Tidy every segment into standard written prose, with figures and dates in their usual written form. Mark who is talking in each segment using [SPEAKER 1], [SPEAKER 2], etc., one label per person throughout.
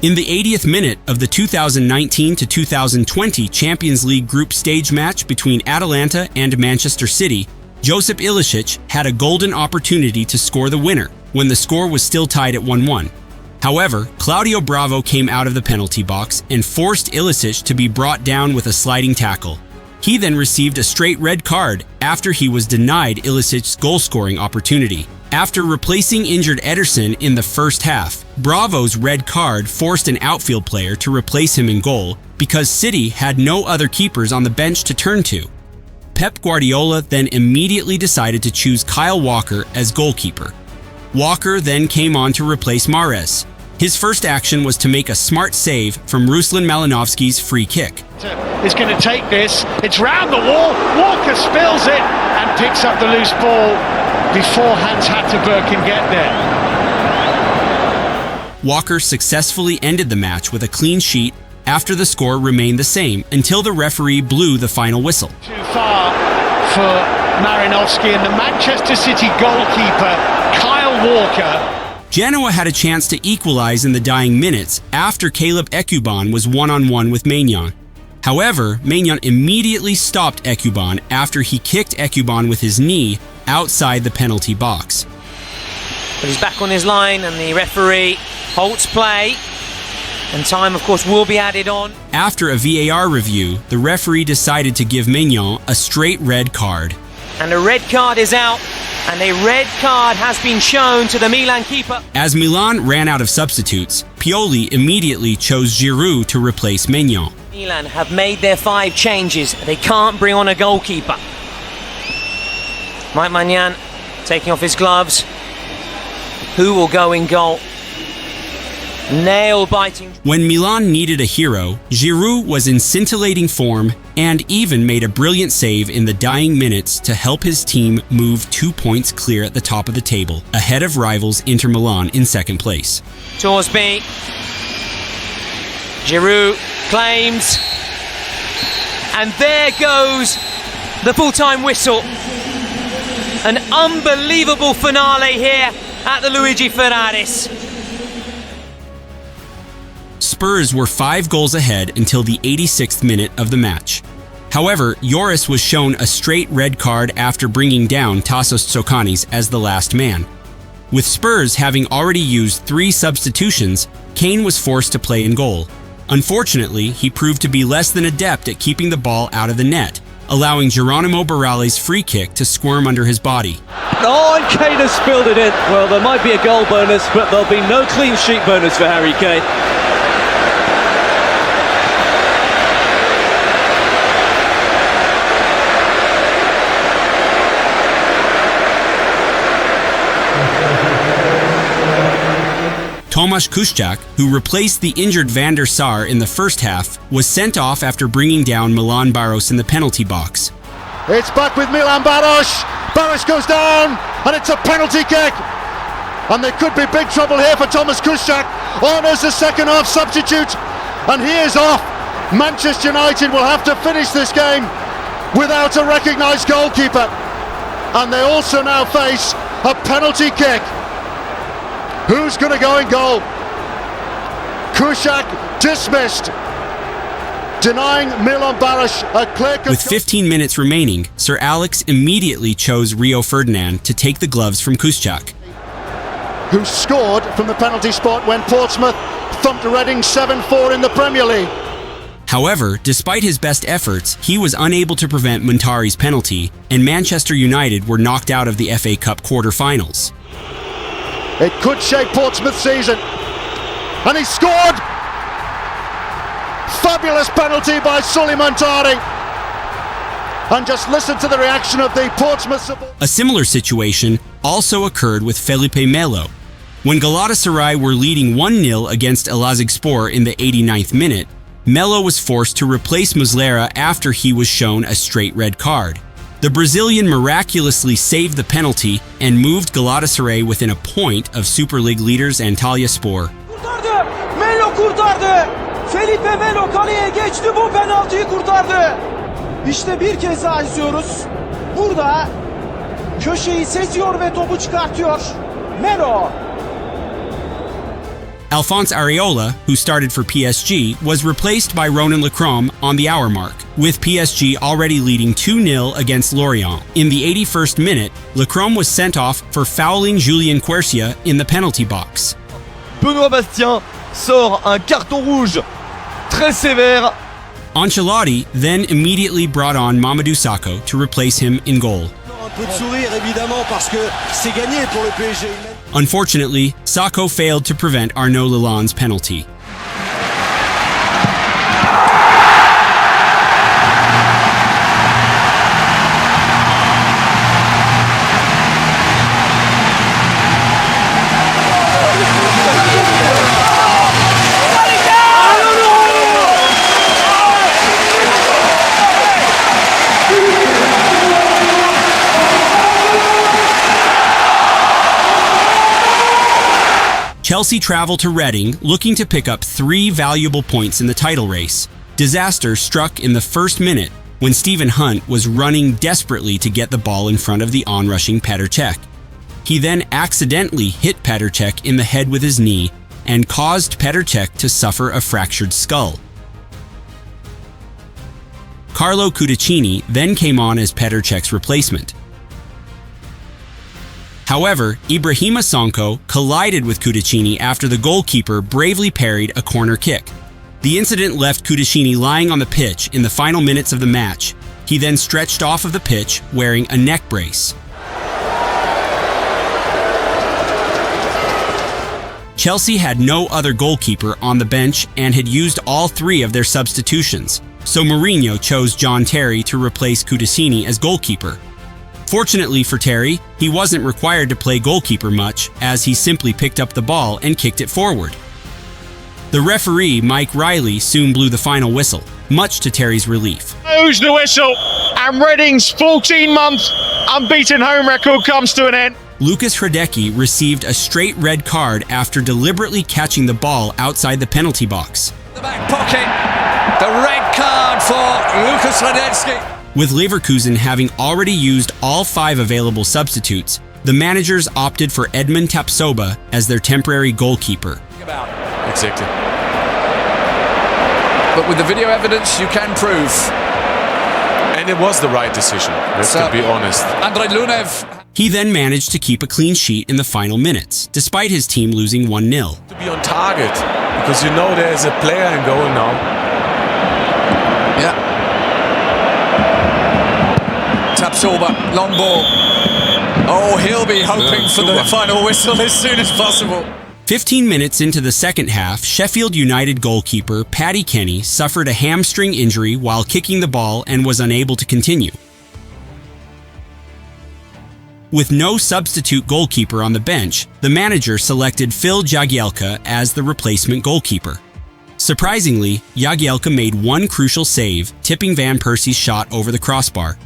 [SPEAKER 1] In the 80th minute of the 2019 to 2020 Champions League group stage match between Atalanta and Manchester City, Josip Ilicic had a golden opportunity to score the winner when the score was still tied at 1-1. However, Claudio Bravo came out of the penalty box and forced Ilicic to be brought down with a sliding tackle. He then received a straight red card after he was denied Ilicic's goal-scoring opportunity. After replacing injured Ederson in the first half, Bravo's red card forced an outfield player to replace him in goal because City had no other keepers on the bench to turn to. Pep Guardiola then immediately decided to choose Kyle Walker as goalkeeper. Walker then came on to replace Mahrez. His first action was to make a smart save from Ruslan Malinovsky's free kick.
[SPEAKER 2] Is going to take this, it's round the wall, Walker spills it and picks up the loose ball before Hans Hatterberg can get there.
[SPEAKER 1] Walker successfully ended the match with a clean sheet after the score remained the same until the referee blew the final whistle.
[SPEAKER 2] Too far for Marinovsky and the Manchester City goalkeeper, Kyle Walker.
[SPEAKER 1] Genoa had a chance to equalize in the dying minutes after Caleb Ekuban was one-on-one with Maignan. However, Maignan immediately stopped Ekuban after he kicked Ekuban with his knee outside the penalty box.
[SPEAKER 3] But he's back on his line and the referee halts play. And time, of course, will be added on.
[SPEAKER 1] After a VAR review, the referee decided to give Maignan a straight red card.
[SPEAKER 3] And a red card is out, and a red card has been shown to the Milan keeper.
[SPEAKER 1] As Milan ran out of substitutes, Pioli immediately chose Giroud to replace Maignan.
[SPEAKER 3] Milan have made their 5 changes. They can't bring on a goalkeeper. Mike Maignan taking off his gloves. Who will go in goal? Nail-biting.
[SPEAKER 1] When Milan needed a hero, Giroud was in scintillating form and even made a brilliant save in the dying minutes to help his team move 2 points clear at the top of the table, ahead of rivals Inter Milan in second place.
[SPEAKER 3] Torsby. Giroud claims. And there goes the full-time whistle. An unbelievable finale here at the Luigi Ferraris.
[SPEAKER 1] Spurs were 5 goals ahead until the 86th minute of the match. However, Lloris was shown a straight red card after bringing down Tassos Tsokanis as the last man. With Spurs having already used 3 substitutions, Kane was forced to play in goal. Unfortunately, he proved to be less than adept at keeping the ball out of the net, allowing Geronimo Barrali's free kick to squirm under his body.
[SPEAKER 4] Oh, and Kane has spilled it in. Well, there might be a goal bonus, but there'll be no clean sheet bonus for Harry Kane.
[SPEAKER 1] Tomasz Kuszczak, who replaced the injured Van der Sar in the first half, was sent off after bringing down Milan Baros in the penalty box.
[SPEAKER 5] It's back with Milan Baros. Baros goes down, and it's a penalty kick. And there could be big trouble here for Tomasz Kuszczak. On as a second half substitute, and he is off. Manchester United will have to finish this game without a recognised goalkeeper. And they also now face a penalty kick. Who's going to go in goal? Kuszczak dismissed, denying Milan Baros a clear control.
[SPEAKER 1] With 15 minutes remaining, Sir Alex immediately chose Rio Ferdinand to take the gloves from Kuszczak,
[SPEAKER 5] who scored from the penalty spot when Portsmouth thumped Reading 7-4 in the Premier League.
[SPEAKER 1] However, despite his best efforts, he was unable to prevent Montari's penalty, and Manchester United were knocked out of the FA Cup quarter-finals.
[SPEAKER 5] It could shape Portsmouth's season. And he scored! Fabulous penalty by Sully Montari. And just listen to the reaction of the Portsmouth support.
[SPEAKER 1] A similar situation also occurred with Felipe Melo. When Galatasaray were leading 1-0 against Elazığspor in the 89th minute, Melo was forced to replace Muslera after he was shown a straight red card. The Brazilian miraculously saved the penalty and moved Galatasaray within a point of Super League leaders Antalyaspor.
[SPEAKER 6] Kurtardı! Melo kurtardı! Felipe Melo kaleye geçti, bu penaltıyı kurtardı. İşte bir kez daha izliyoruz. Burada köşeyi seziyor ve topu çıkartıyor. Melo.
[SPEAKER 1] Alphonse Areola, who started for PSG, was replaced by Ronan Lecomte on the hour mark, with PSG already leading 2-0 against Lorient. In the 81st minute, Lecomte was sent off for fouling Julien Quercia in the penalty box.
[SPEAKER 7] Benoît Bastien sort un carton rouge très sévère.
[SPEAKER 1] Ancelotti then immediately brought on Mamadou Sakho to replace him in goal. Unfortunately, Sakho failed to prevent Arnaud Lalonde's penalty. Chelsea travel to Reading looking to pick up 3 valuable points in the title race. Disaster struck in the first minute when Stephen Hunt was running desperately to get the ball in front of the onrushing Petr Cech. He then accidentally hit Petr Cech in the head with his knee and caused Petr Cech to suffer a fractured skull. Carlo Cudicini then came on as Petr Cech's replacement. However, Ibrahima Sonko collided with Cudicini after the goalkeeper bravely parried a corner kick. The incident left Cudicini lying on the pitch in the final minutes of the match. He then stretched off of the pitch wearing a neck brace. Chelsea had no other goalkeeper on the bench and had used all 3 of their substitutions, so Mourinho chose John Terry to replace Cudicini as goalkeeper. Fortunately for Terry, he wasn't required to play goalkeeper much, as he simply picked up the ball and kicked it forward. The referee, Mike Riley, soon blew the final whistle, much to Terry's relief.
[SPEAKER 2] Blows the whistle, and Reading's 14-month unbeaten home record comes to an end.
[SPEAKER 1] Lucas Hradecky received a straight red card after deliberately catching the ball outside the penalty box.
[SPEAKER 8] The back pocket, the red card for Lucas Hradecky.
[SPEAKER 1] With Leverkusen having already used all 5 available substitutes, the managers opted for Edmund Tapsoba as their temporary goalkeeper.
[SPEAKER 8] Exactly. But with the video evidence, you can prove.
[SPEAKER 9] And it was the right decision, let's be honest.
[SPEAKER 8] Andrei Lunev.
[SPEAKER 1] He then managed to keep a clean sheet in the final minutes, despite his team losing 1-0.
[SPEAKER 9] To be on target, because you know there's a player in goal now.
[SPEAKER 8] Yeah. Tapsoba, long ball. Oh, he'll be hoping for the final whistle as soon as possible.
[SPEAKER 1] 15 minutes into the second half, Sheffield United goalkeeper Paddy Kenny suffered a hamstring injury while kicking the ball and was unable to continue. With no substitute goalkeeper on the bench, the manager selected Phil Jagielka as the replacement goalkeeper. Surprisingly, Jagielka made one crucial save, tipping Van Persie's shot over the crossbar.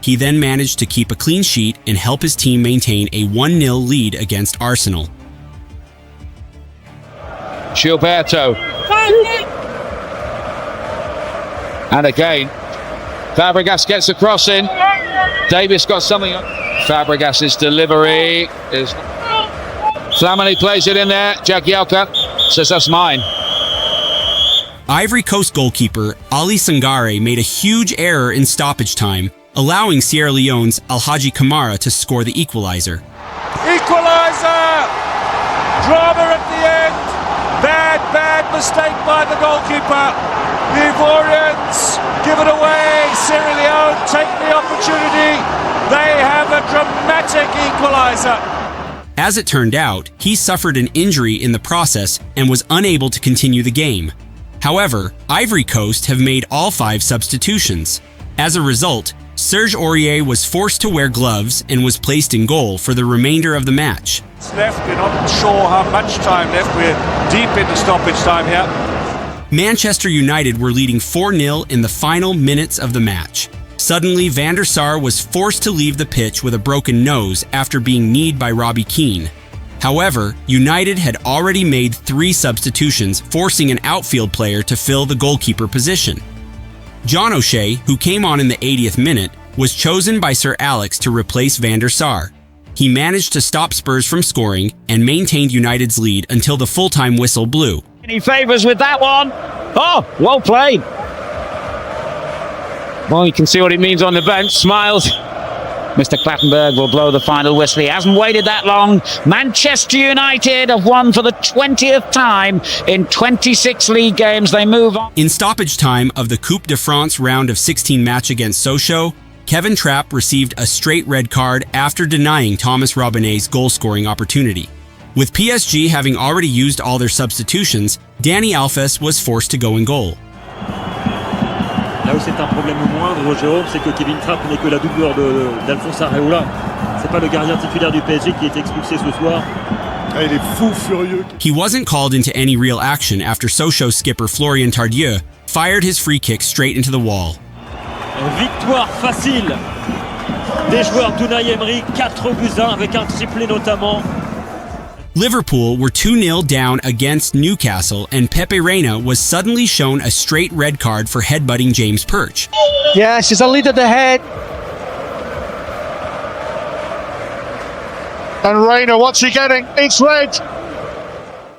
[SPEAKER 1] He then managed to keep a clean sheet and help his team maintain a 1-0 lead against Arsenal.
[SPEAKER 10] Gilberto. And again, Fabregas gets a cross in. Davis got something on. Fabregas's delivery is... Flamini plays it in there. Jagielka says that's mine.
[SPEAKER 1] Ivory Coast goalkeeper Ali Sangare made a huge error in stoppage time, allowing Sierra Leone's Alhaji Kamara to score the equalizer.
[SPEAKER 6] Equalizer! Drama at the end. Bad mistake by the goalkeeper. The Ivorians give it away. Sierra Leone take the opportunity. They have a dramatic equalizer.
[SPEAKER 1] As it turned out, he suffered an injury in the process and was unable to continue the game. However, Ivory Coast have made all 5 substitutions. As a result, Serge Aurier was forced to wear gloves and was placed in goal for the remainder of the match.
[SPEAKER 6] It's left, we're not sure how much time left. We're deep into stoppage time here.
[SPEAKER 1] Manchester United were leading 4-0 in the final minutes of the match. Suddenly, Van der Sar was forced to leave the pitch with a broken nose after being kneed by Robbie Keane. However, United had already made 3 substitutions, forcing an outfield player to fill the goalkeeper position. John O'Shea, who came on in the 80th minute, was chosen by Sir Alex to replace Van der Sar. He managed to stop Spurs from scoring and maintained United's lead until the full-time whistle blew.
[SPEAKER 11] Any favours with that one? Oh, well played. Well, you can see what it means on the bench. Smiles. Mr. Clattenburg will blow the final whistle. He hasn't waited that long. Manchester United have won for the 20th time in 26 league games. They move on.
[SPEAKER 1] In stoppage time of the Coupe de France round of 16 match against Sochaux, Kevin Trapp received a straight red card after denying Thomas Robinet's goal-scoring opportunity. With PSG having already used all their substitutions, Dani Alves was forced to go in goal.
[SPEAKER 12] Là où c'est un problème moindre, Jérôme, c'est que Kevin Trapp n'est que la doublure d'Alphonse Areola. C'est pas le gardien titulaire du PSG qui est expulsé ce soir.
[SPEAKER 5] Il est fou furieux.
[SPEAKER 1] He wasn't called into any real action after Sochaux skipper Florian Tardieu fired his free kick straight into the wall.
[SPEAKER 12] Victoire facile des joueurs d'Unai Emery, 4-1 avec un triplé notamment.
[SPEAKER 1] Liverpool were 2-0 down against Newcastle, and Pepe Reina was suddenly shown a straight red card for headbutting James Perch.
[SPEAKER 2] Yeah, she's a lead at the head. And Reina, what's he getting? It's red.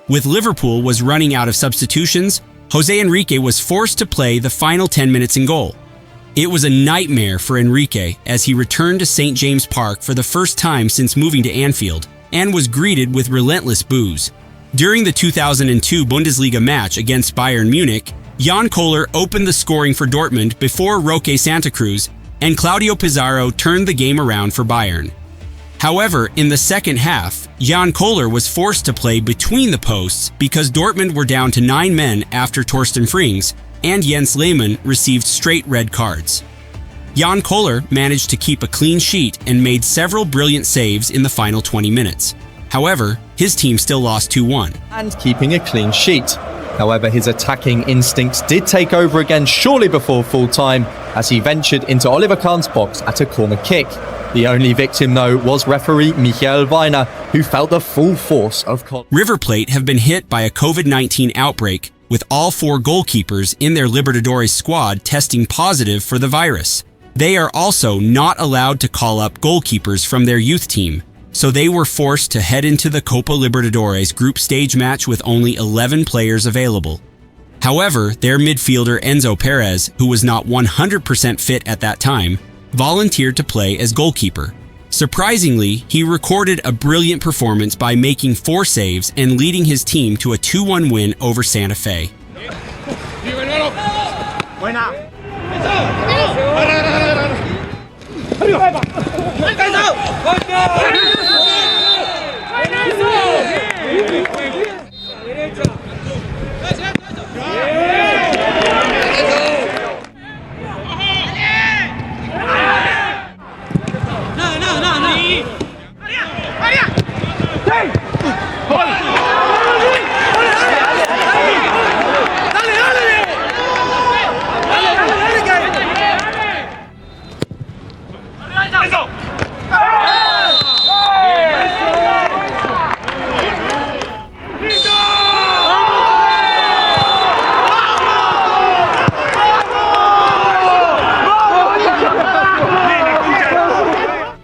[SPEAKER 1] With Liverpool was running out of substitutions, Jose Enrique was forced to play the final 10 minutes in goal. It was a nightmare for Enrique as he returned to St. James Park for the first time since moving to Anfield, and was greeted with relentless boos. During the 2002 Bundesliga match against Bayern Munich, Jan Kohler opened the scoring for Dortmund before Roque Santa Cruz, and Claudio Pizarro turned the game around for Bayern. However, in the second half, Jan Kohler was forced to play between the posts because Dortmund were down to 9 men after Torsten Frings, and Jens Lehmann received straight red cards. Jan Kohler managed to keep a clean sheet and made several brilliant saves in the final 20 minutes. However, his team still lost 2-1.
[SPEAKER 7] And keeping a clean sheet. However, his attacking instincts did take over again shortly before full-time as he ventured into Oliver Kahn's box at a corner kick. The only victim, though, was referee Michael Weiner, who felt the full force of
[SPEAKER 1] River Plate have been hit by a COVID-19 outbreak, with all 4 goalkeepers in their Libertadores squad testing positive for the virus. They are also not allowed to call up goalkeepers from their youth team, so they were forced to head into the Copa Libertadores group stage match with only 11 players available. However, their midfielder Enzo Perez, who was not 100% fit at that time, volunteered to play as goalkeeper. Surprisingly, he recorded a brilliant performance by making 4 saves and leading his team to a 2-1 win over Santa Fe.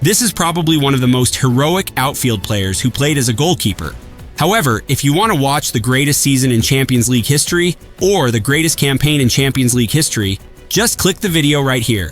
[SPEAKER 1] This is probably one of the most heroic outfield players who played as a goalkeeper. However, if you want to watch the greatest season in Champions League history or the greatest campaign in Champions League history, just click the video right here.